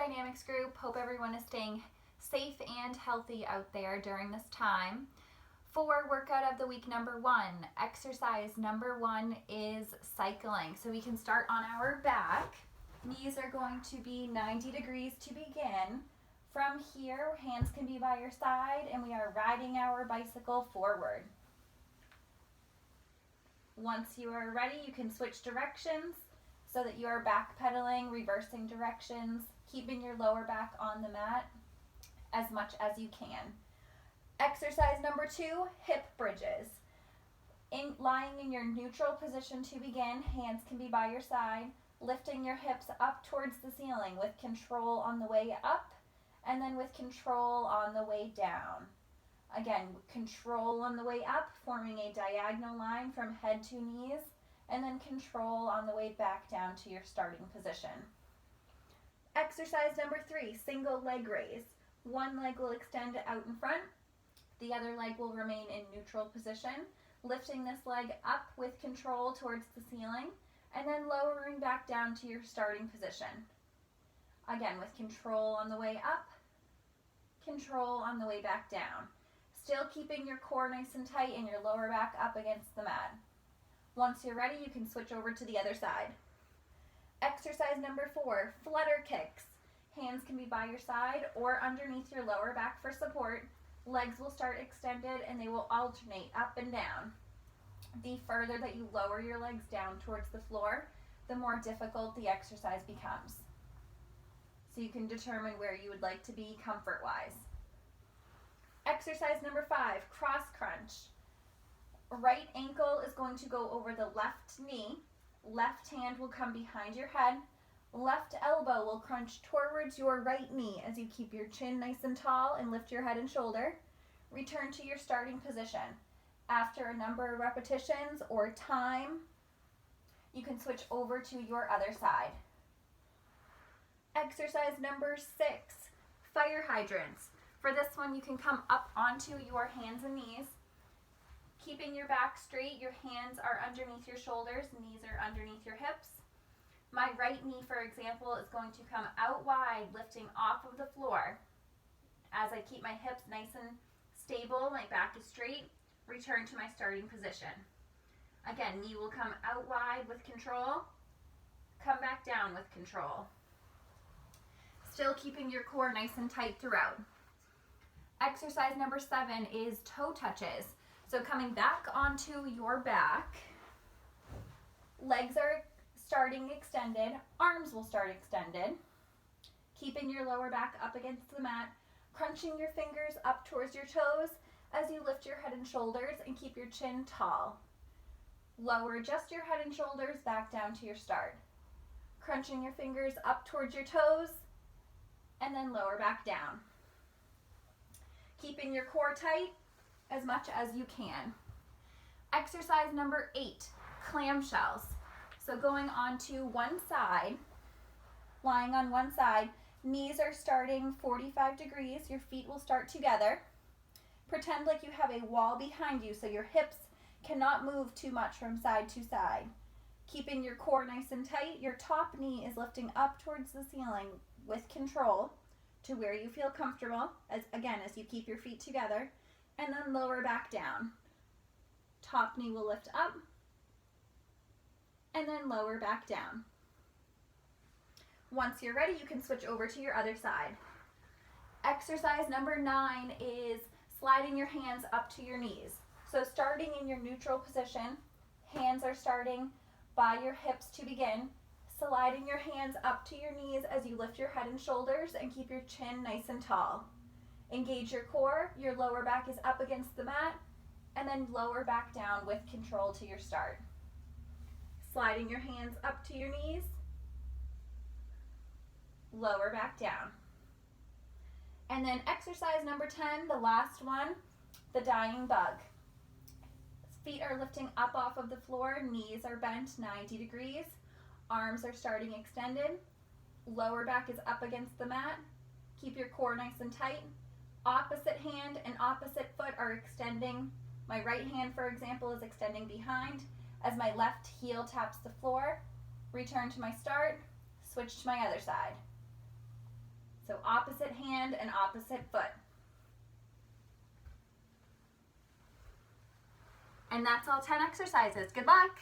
Dynamics group. Hope everyone is staying safe and healthy out there during this time. For workout of the week number 1, exercise number 1 is cycling. So we can start on our back. Knees are going to be 90 degrees to begin. From here, hands can be by your side and we are riding our bicycle forward. Once you are ready, you can switch directions so that you are backpedaling, reversing directions, keeping your lower back on the mat as much as you can. Exercise number 2, hip bridges. Lying in your neutral position to begin, hands can be by your side, lifting your hips up towards the ceiling with control on the way up and then with control on the way down. Again, control on the way up, forming a diagonal line from head to knees, and then control on the way back down to your starting position. Exercise number 3, single leg raise. One leg will extend out in front, the other leg will remain in neutral position, lifting this leg up with control towards the ceiling, and then lowering back down to your starting position. Again, with control on the way up, control on the way back down. Still keeping your core nice and tight and your lower back up against the mat. Once you're ready, you can switch over to the other side. Exercise number 4, flutter kicks. Hands can be by your side or underneath your lower back for support. Legs will start extended and they will alternate up and down. The further that you lower your legs down towards the floor, the more difficult the exercise becomes. So you can determine where you would like to be comfort-wise. Exercise number 5, cross crunch. Right ankle is going to go over the left knee. Left hand will come behind your head. Left elbow will crunch towards your right knee as you keep your chin nice and tall and lift your head and shoulder. Return to your starting position. After a number of repetitions or time, you can switch over to your other side. Exercise number 6, fire hydrants. For this one, you can come up onto your hands and knees. Keeping your back straight, your hands are underneath your shoulders, knees are underneath your hips. My right knee, for example, is going to come out wide, lifting off of the floor. As I keep my hips nice and stable, my back is straight, return to my starting position. Again, knee will come out wide with control, come back down with control. Still keeping your core nice and tight throughout. Exercise number 7 is toe touches. So coming back onto your back, legs are starting extended, arms will start extended, keeping your lower back up against the mat, crunching your fingers up towards your toes as you lift your head and shoulders and keep your chin tall. Lower just your head and shoulders back down to your start. Crunching your fingers up towards your toes and then lower back down. Keeping your core tight as much as you can. Exercise number 8, clamshells. So going on to one side, lying on one side, knees are starting 45 degrees, your feet will start together. Pretend like you have a wall behind you so your hips cannot move too much from side to side. Keeping your core nice and tight, your top knee is lifting up towards the ceiling with control to where you feel comfortable, as you keep your feet together, and then lower back down. Top knee will lift up, and then lower back down. Once you're ready, you can switch over to your other side. Exercise number 9 is sliding your hands up to your knees. So starting in your neutral position, hands are starting by your hips to begin, sliding your hands up to your knees as you lift your head and shoulders and keep your chin nice and tall. Engage your core, your lower back is up against the mat, and then lower back down with control to your start. Sliding your hands up to your knees, lower back down. And then exercise number 10, the last one, the dying bug. Feet are lifting up off of the floor, knees are bent 90 degrees, arms are starting extended, lower back is up against the mat, keep your core nice and tight. Opposite hand and opposite foot are extending. My right hand, for example, is extending behind as my left heel taps the floor. Return to my start, switch to my other side. So opposite hand and opposite foot. And that's all 10 exercises. Good luck.